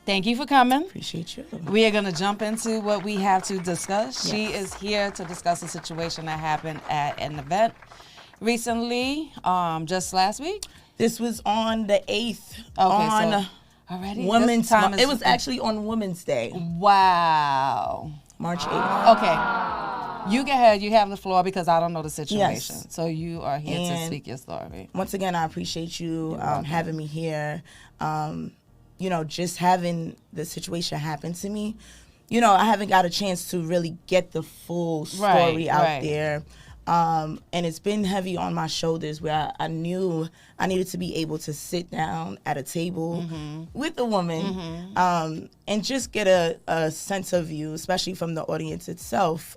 Thank you for coming. Appreciate you. We are going to jump into what we have to discuss. Yes. She is here to discuss a situation that happened at an event recently, just last week. This was on the 8th. Okay, on so already Women's this time Month. It was actually on Women's Day, Wow. March 8th. Okay. You go ahead. You have the floor because I don't know the situation. Yes. So you are here to And speak your story. Once again, I appreciate you having me here. Just having the situation happen to me, I haven't got a chance to really get the full story out there. And it's been heavy on my shoulders where I knew I needed to be able to sit down at a table with a woman and just get a sense of view, especially from the audience itself,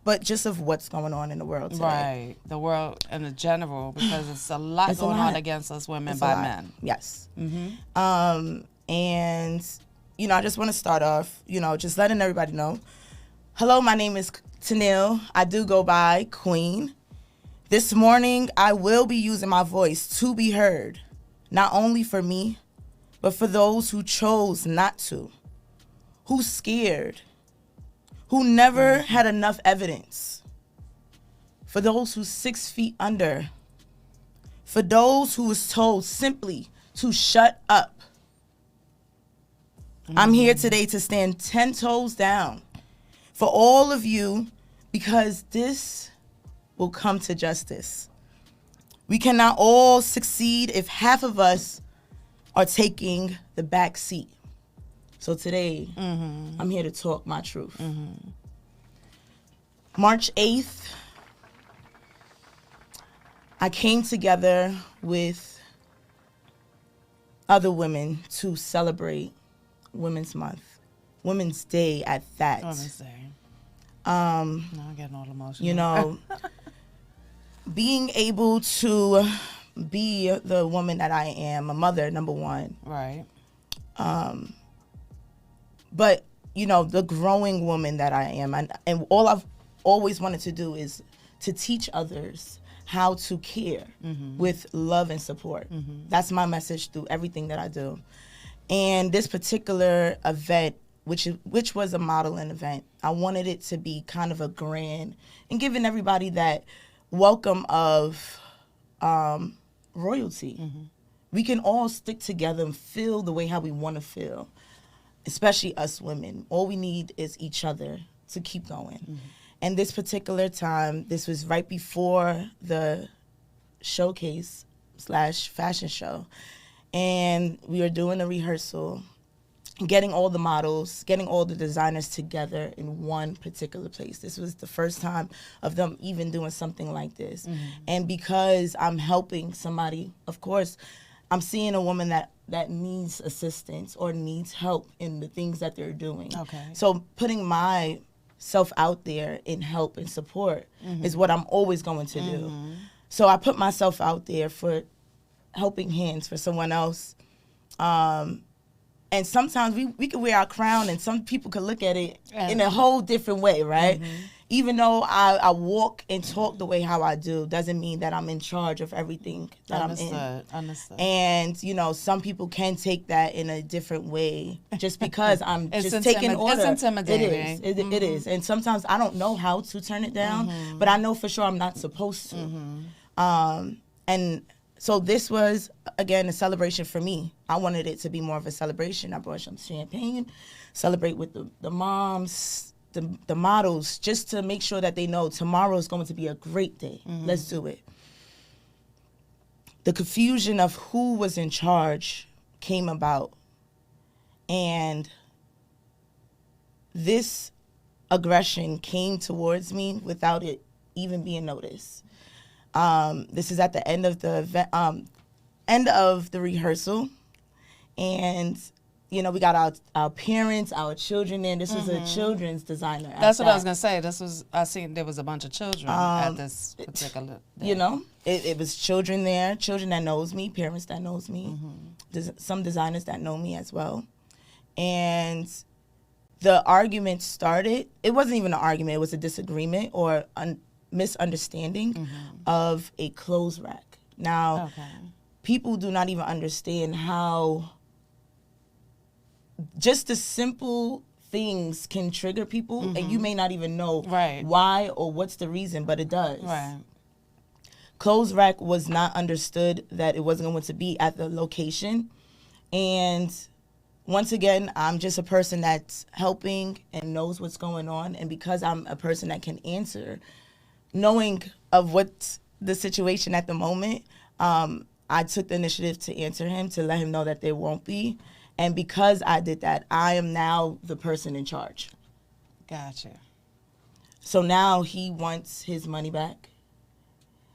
but just of what's going on in the world today. Right. The world in the general, because it's a lot going on against us women by men. Yes. And, I just want to start off, just letting everybody know. Hello, my name is Tanil. I do go by Queen. This morning, I will be using my voice to be heard, not only for me, but for those who chose not to, who's scared, who never had enough evidence, for those who's 6 feet under, for those who was told simply to shut up. I'm here today to stand 10 toes down for all of you, because this will come to justice. We cannot all succeed if half of us are taking the back seat. So today, I'm here to talk my truth. March 8th, I came together with other women to celebrate Women's Month, Women's Day at that. Women's Day. I'm getting all emotional. Being able to be the woman that I am, a mother, number one. Right. But, the growing woman that I am. And all I've always wanted to do is to teach others how to care with love and support. That's my message through everything that I do. And this particular event, which was a modeling event, I wanted it to be kind of a grand and giving everybody that welcome of royalty. We can all stick together and feel the way how we want to feel, especially us women. All we need is each other to keep going. And this particular time, this was right before the showcase / fashion show. And we were doing a rehearsal, getting all the models, getting all the designers together in one particular place. This was the first time of them even doing something like this. And because I'm helping somebody, of course, I'm seeing a woman that needs assistance or needs help in the things that they're doing. Okay. So putting myself out there in help and support is what I'm always going to do. So I put myself out there for helping hands for someone else. And sometimes we could wear our crown and some people could look at it in a whole different way, right? Even though I walk and talk the way how I do, doesn't mean that I'm in charge of everything that I'm in. Understood. And, some people can take that in a different way just because I'm just taking order. It's intimidating. It is. And sometimes I don't know how to turn it down, but I know for sure I'm not supposed to. And so this was, again, a celebration for me. I wanted it to be more of a celebration. I brought some champagne, celebrate with the moms, the models, just to make sure that they know tomorrow is going to be a great day. Let's do it. The confusion of who was in charge came about. And this aggression came towards me without it even being noticed. This is at the end of the rehearsal, and we got our parents, our children in. This was a children's designer. That's what I was gonna say. I seen there was a bunch of children at this particular day. It was children there, children that knows me, parents that knows me, some designers that know me as well, and the argument started. It wasn't even an argument; it was a disagreement or misunderstanding of a clothes rack. Now, people do not even understand how just the simple things can trigger people, and you may not even know why or what's the reason, but it does. Right. Clothes rack was not understood that it wasn't going to be at the location. And once again, I'm just a person that's helping and knows what's going on. And because I'm a person that can answer, knowing of what's the situation at the moment, I took the initiative to answer him, to let him know that there won't be. And because I did that, I am now the person in charge. Gotcha. So now he wants his money back.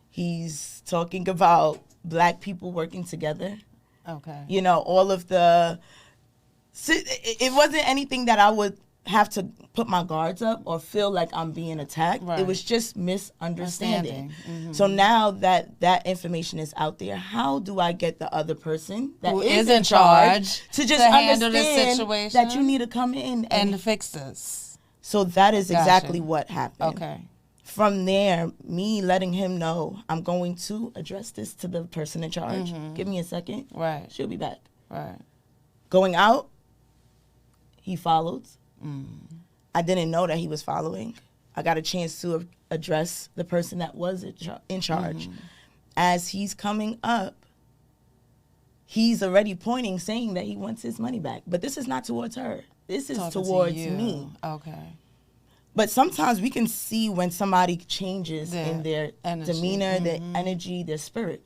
He's talking about Black people working together. Okay. You know, all of the... It wasn't anything that I would have to put my guards up or feel like I'm being attacked. Right. It was just misunderstanding. So now that that information is out there, how do I get the other person that is in charge to just handle the situation that you need to come in and fix this? So that is exactly what happened. Okay. From there, me letting him know I'm going to address this to the person in charge. Give me a second. Right. She'll be back. Right. Going out, he followed. I didn't know that he was following. I got a chance to address the person that was in charge. As he's coming up, he's already pointing, saying that he wants his money back. But this is not towards her. This is towards me. Okay. But sometimes we can see when somebody changes in their demeanor, their energy, their spirit.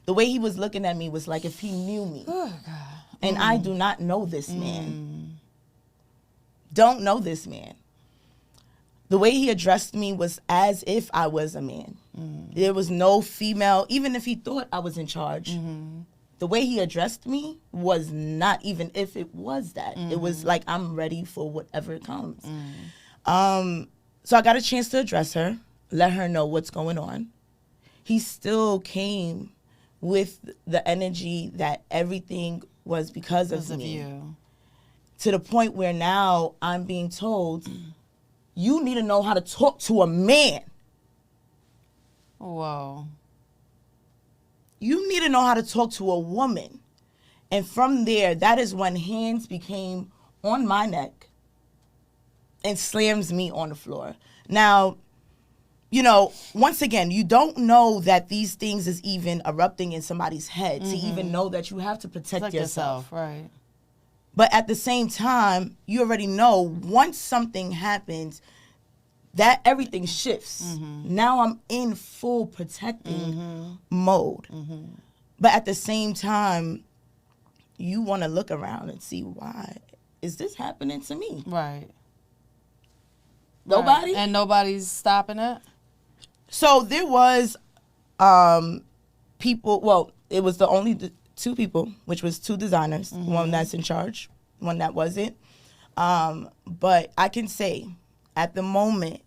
The way he was looking at me was like if he knew me. Oh, God. And I do not know this man. Don't know this man. The way he addressed me was as if I was a man. There was no female, even if he thought I was in charge. The way he addressed me was not even if it was that. It was like I'm ready for whatever comes. So I got a chance to address her, let her know what's going on. He still came with the energy that everything was because of me. You. To the point where now I'm being told, you need to know how to talk to a man. Whoa. You need to know how to talk to a woman. And from there, that is when hands became on my neck and slams me on the floor. Now, you know, once again, you don't know that these things is even erupting in somebody's head to even know that you have to protect yourself. Right. But at the same time, you already know once something happens, that everything shifts. Now I'm in full protecting mode. But at the same time, you want to look around and see, why is this happening to me? Right. Nobody? Right. And nobody's stopping it? So there was people, well, it was the only two people, which was two designers, one that's in charge, one that wasn't. But I can say, at the moment,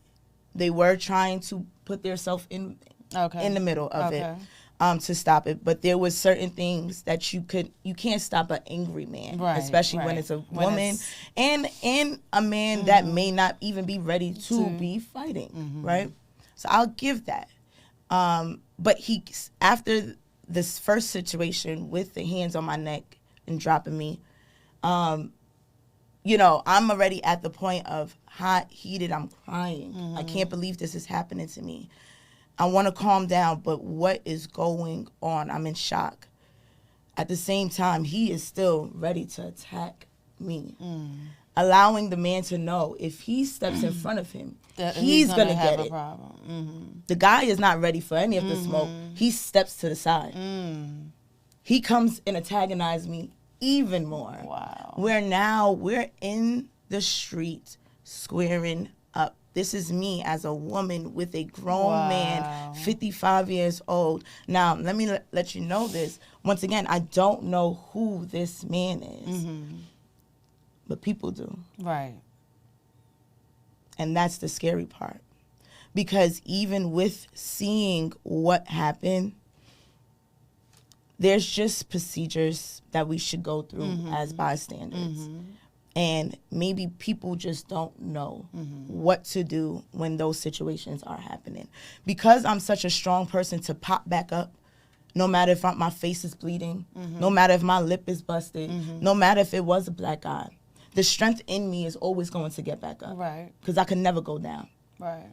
they were trying to put themselves in the middle of it to stop it. But there was certain things that you can't stop an angry man, especially when it's a woman and a man that may not even be ready to be fighting, right? So I'll give that. But after this first situation with the hands on my neck and dropping me, you know, I'm already at the point of hot, heated, I'm crying. I can't believe this is happening to me. I want to calm down, but what is going on? I'm in shock. At the same time, he is still ready to attack me. Allowing the man to know if he steps in front of him, he's going to get it. The guy is not ready for any of the smoke. He steps to the side. He comes and antagonizes me even more. Wow. We're in the street squaring up. This is me as a woman with a grown man, 55 years old. Now, let me let you know this. Once again, I don't know who this man is. But people do. Right. And that's the scary part. Because even with seeing what happened, there's just procedures that we should go through as bystanders. And maybe people just don't know what to do when those situations are happening. Because I'm such a strong person to pop back up, no matter if my face is bleeding, no matter if my lip is busted, no matter if it was a black eye. The strength in me is always going to get back up. Right. Because I can never go down. Right.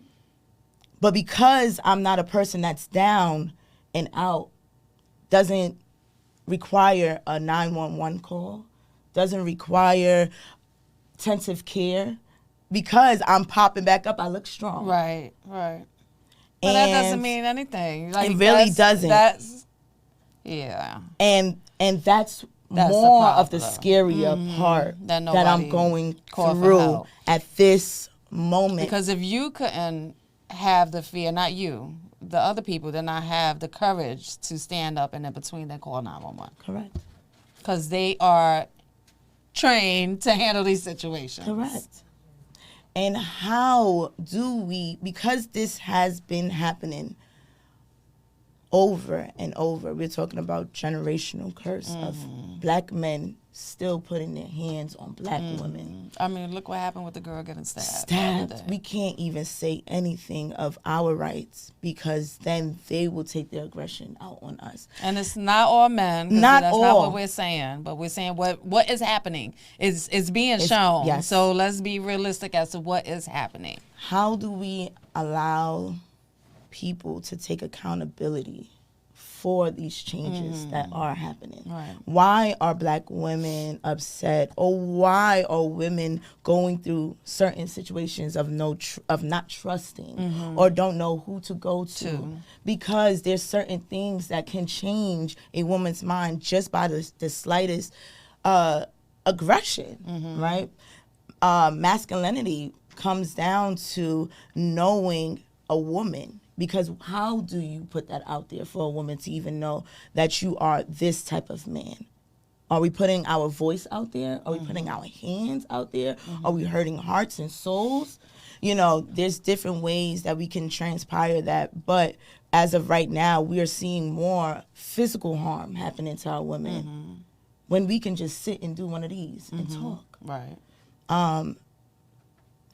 But because I'm not a person that's down and out, doesn't require a 911 call, doesn't require intensive care. Because I'm popping back up, I look strong. Right, right. But that doesn't mean anything. Like, it really doesn't. That's, yeah. And that's more of the scarier part that I'm going through at this moment. Because if you couldn't have the fear, not you, the other people did not have the courage to stand up and in between and call 911. Correct. Because they are trained to handle these situations. Correct. And how do we, because this has been happening over and over, we're talking about generational curse of black men still putting their hands on black women. I mean, look what happened with the girl getting stabbed. Stabbed. We can't even say anything of our rights because then they will take their aggression out on us. And it's not all men. That's not what we're saying. But we're saying what is happening. It's being shown. Yes. So let's be realistic as to what is happening. How do we allow people to take accountability for these changes that are happening? Right. Why are black women upset, or why are women going through certain situations of not trusting or don't know who to go to? Because there's certain things that can change a woman's mind just by the slightest aggression, right? Masculinity comes down to knowing a woman. Because how do you put that out there for a woman to even know that you are this type of man? Are we putting our voice out there? Are we putting our hands out there? Are we hurting hearts and souls? You know, there's different ways that we can transpire that. But as of right now, we are seeing more physical harm happening to our women when we can just sit and do one of these and talk. Right. And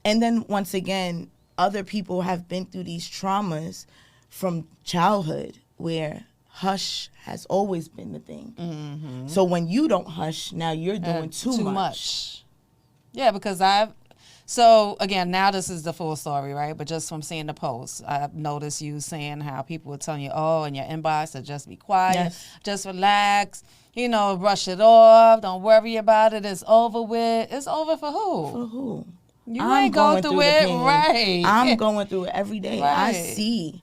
then once again, other people have been through these traumas from childhood where hush has always been the thing. So when you don't hush, now you're doing too much. Yeah, because so again, now this is the full story, right? But just from seeing the posts, I've noticed you saying how people were telling you, oh, in your inbox, to just be quiet, just relax, brush it off, don't worry about it, it's over with. It's over for who? For who? You ain't going through it, right? I'm going through it every day. Right. I see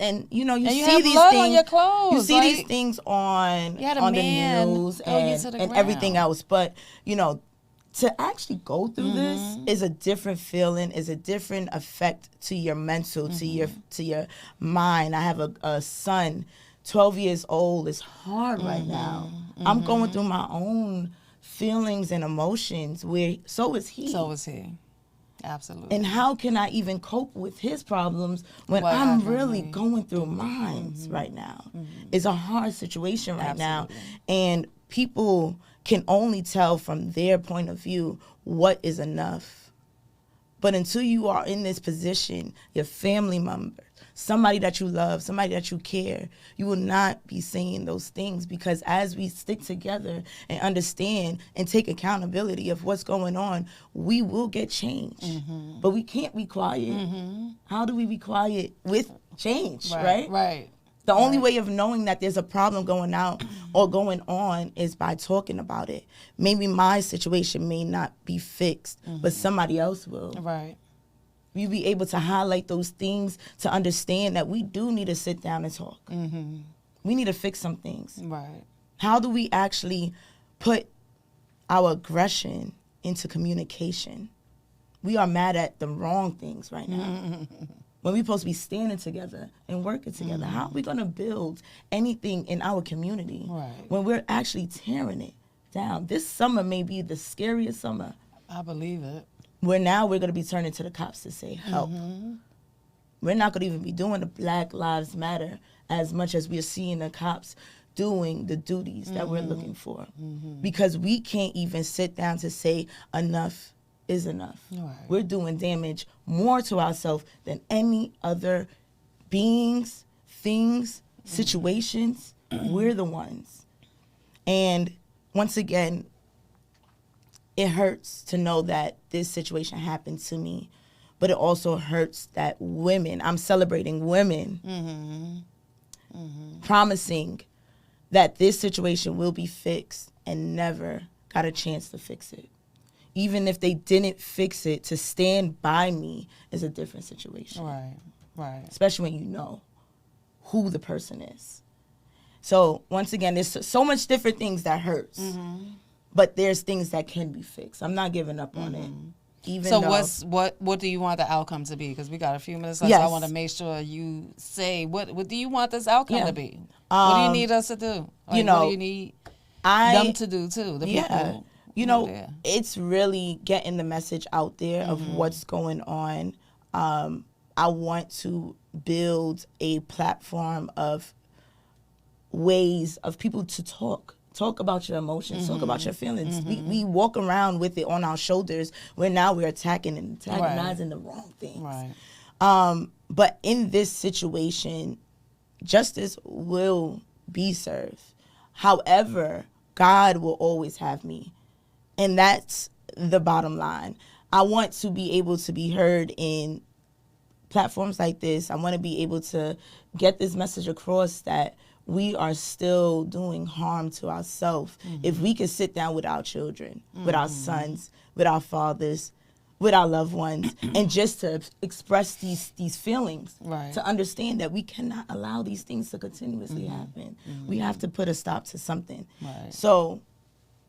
and you see have these blood things on your clothes. You see these things on the news and everything else. But to actually go through this is a different feeling, is a different effect to your mental, to your mind. I have a son, 12 years old. It's hard right now. I'm going through my own feelings and emotions where so is he. Absolutely. And how can I even cope with his problems when I'm really going through mine right now? It's a hard situation right now. And people can only tell from their point of view what is enough. But until you are in this position, your family member, somebody that you love, somebody that you care, you will not be saying those things, because as we stick together and understand and take accountability of what's going on, we will get change. But we can't be quiet. How do we be quiet with change, right? Right. The only way of knowing that there's a problem going out or going on is by talking about it. Maybe my situation may not be fixed, but somebody else will. Right. You be able to highlight those things to understand that we do need to sit down and talk. We need to fix some things. Right. How do we actually put our aggression into communication? We are mad at the wrong things right now. When we're supposed to be standing together and working together, how are we going to build anything in our community when we're actually tearing it down? This summer may be the scariest summer. I believe it. Where now we're going to be turning to the cops to say help. We're not going to even be doing the Black Lives Matter as much as we're seeing the cops doing the duties that we're looking for. Because we can't even sit down to say enough is enough. Right. We're doing damage more to ourselves than any other beings, things, situations We're the ones. And once again, it hurts to know that this situation happened to me, but it also hurts that women, I'm celebrating women, promising that this situation will be fixed and never got a chance to fix it. Even if they didn't fix it, to stand by me is a different situation. Right. Especially when you know who the person is. So once again, there's so much different things that hurts, but there's things that can be fixed. I'm not giving up on it. Even so though, what do you want the outcome to be? Because we got a few minutes left. Yes. So I want to make sure you say what do you want this outcome to be? What do you need us to do? Like, what do you need them to do too? The people. It's really getting the message out there of what's going on. I want to build a platform of ways of people to talk about your emotions, talk about your feelings. We walk around with it on our shoulders where now we're attacking and antagonizing the wrong things. Right. But in this situation, justice will be served. However, God will always have me. And that's the bottom line. I want to be able to be heard in platforms like this. I want to be able to get this message across that we are still doing harm to ourselves if we could sit down with our children, with our sons, with our fathers, with our loved ones, and just to express these feelings, to understand that we cannot allow these things to continuously happen. We have to put a stop to something. Right. So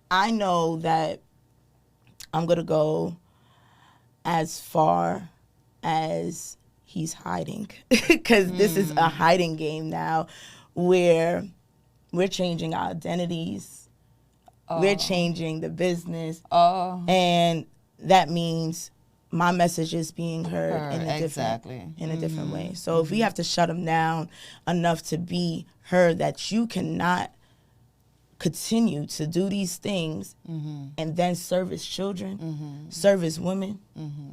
I know that I'm going to go as far as he's hiding, because this is a hiding game now where we're changing our identities, we're changing the business, and that means my message is being heard in a different way. So if we have to shut them down enough to be heard, that you cannot continue to do these things and then service children, service women,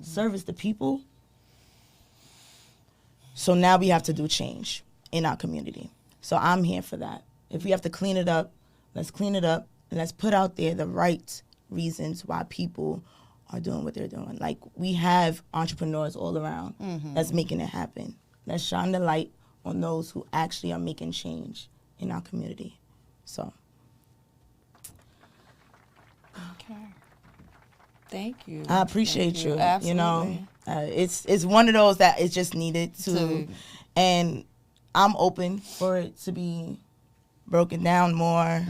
service the people. So now we have to do change in our community. So I'm here for that. If we have to clean it up, let's clean it up, and let's put out there the right reasons why people are doing what they're doing. Like, we have entrepreneurs all around that's making it happen. Let's shine the light on those who actually are making change in our community. So. Okay. Thank you. I appreciate you. Absolutely. You know, it's one of those that it's just needed to, and I'm open for it to be broken down more.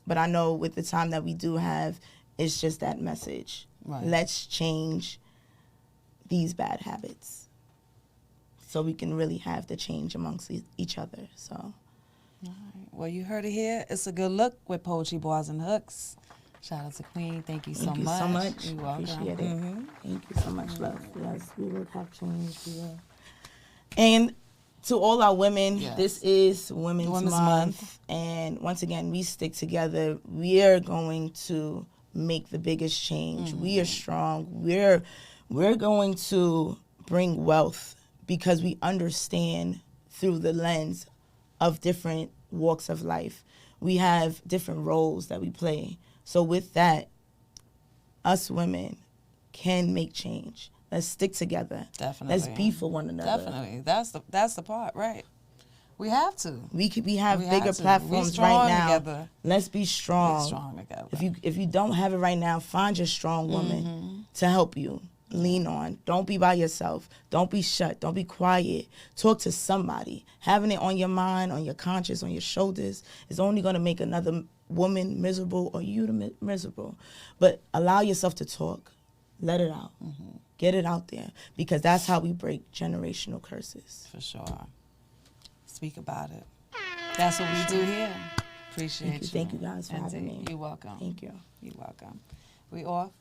But I know with the time that we do have, it's just that message. Right. Let's change these bad habits so we can really have the change amongst each other. So. All right. Well, you heard it here. It's a good look with Poetry Bars and Hooks. Shout out to Queen. Thank you so much. Thank you so much. You're welcome. Appreciate it. Thank you so much, love. Yes, we will have change. And to all our women, this is Women's Month. And once again, we stick together. We are going to make the biggest change. We are strong. We're going to bring wealth because we understand through the lens of different walks of life. We have different roles that we play. So with that, us women can make change. Let's stick together. Definitely. Let's be for one another. Definitely. That's the part, right? We have to. We have bigger platforms right now. Together. Let's be strong. Be strong together. If you don't have it right now, find your strong woman to help you. Lean on. Don't be by yourself. Don't be shut. Don't be quiet. Talk to somebody. Having it on your mind, on your conscience, on your shoulders is only going to make another woman miserable or you miserable. But allow yourself to talk. Let it out. Get it out there, because that's how we break generational curses. For sure. Speak about it. That's what we do here. Appreciate you. Thank you guys for having me. You're welcome. Thank you. You're welcome. We off?